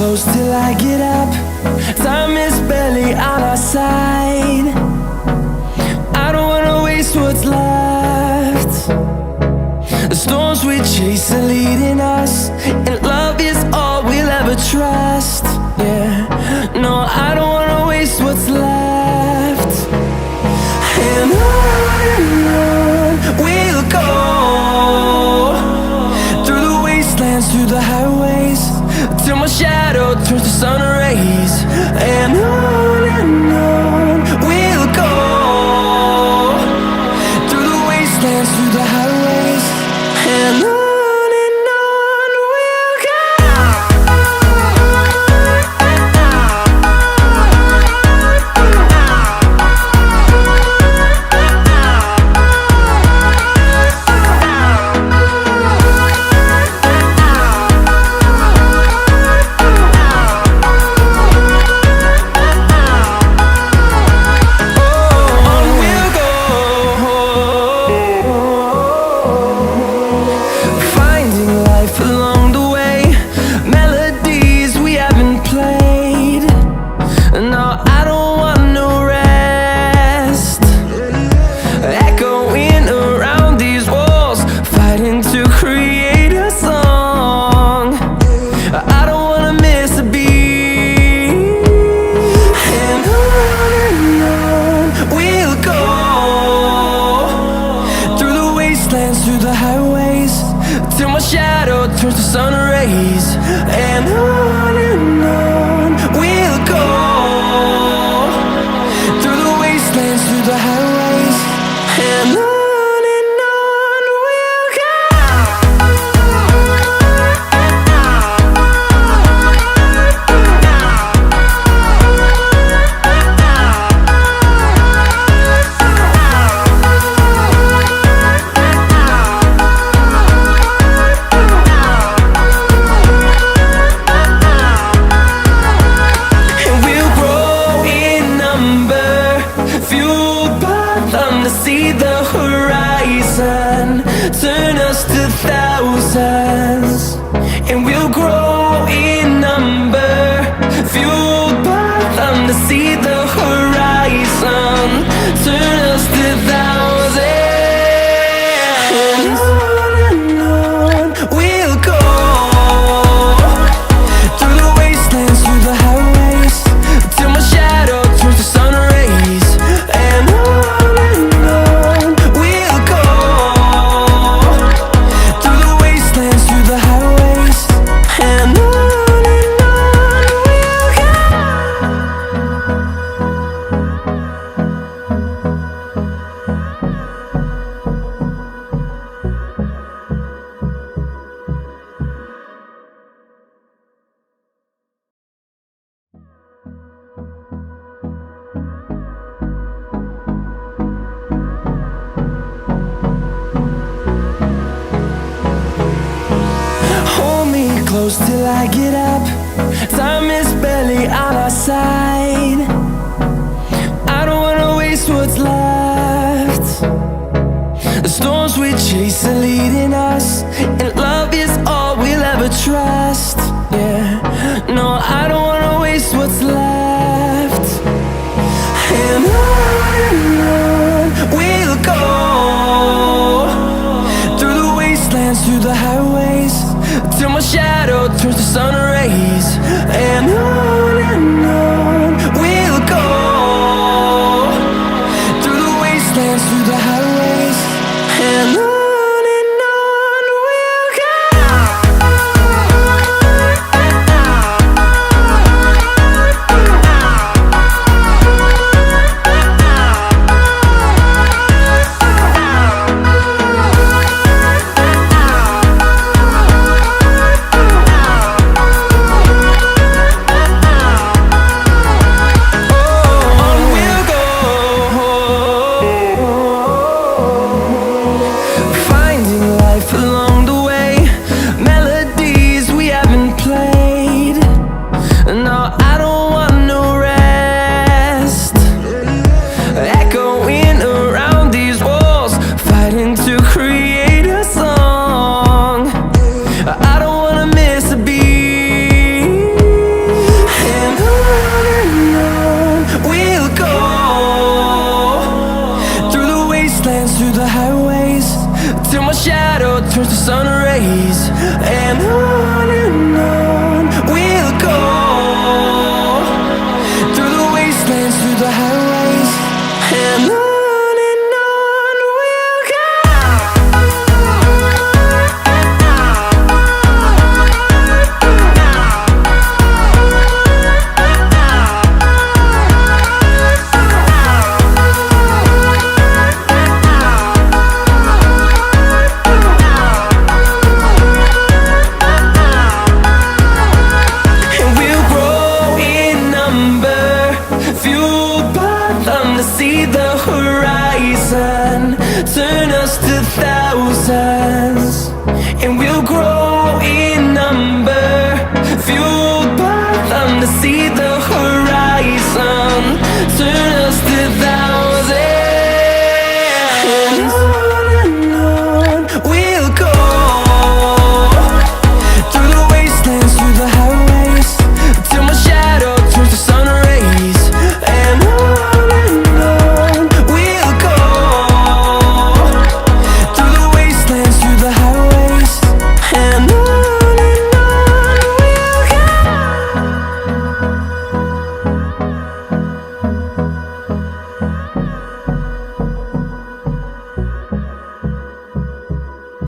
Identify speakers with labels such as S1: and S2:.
S1: close till I get up. Time is barely on our side. I don't wanna waste what's left. The storms we chase are leading us, and love is all we'll ever trust. Yeah, no, I don't wanna waste what's left. And on we'll go, through the wastelands, through the highways, till my shadow turns to sun rays. And on we'll go, through the wastelands, through the highways, and on we'll go. Through the highways, till my shadow turns to sun rays. And on we'll go, through the wastelands, through the highways, and on we'll go. See the horizon turn us to thousands, and we'll grow in number, fueled by them to see the horizon turn us to thousands. And on we'll go, through the wastelands, through the highways, till my shadow turns to sun rays. And close till I get up. Time is barely on our side. I don't wanna waste what's left. The storms we chase are leading us, and love is all we'll ever trust. Yeah, no, I don't wanna waste what's left. And on we'll go, through the wastelands, through the highways, till my shadow turns to sun rays. And on we'll go, through the wastelands, through the highways, and on we'll go. to see the horizon, turn us to thousands, and we'll grow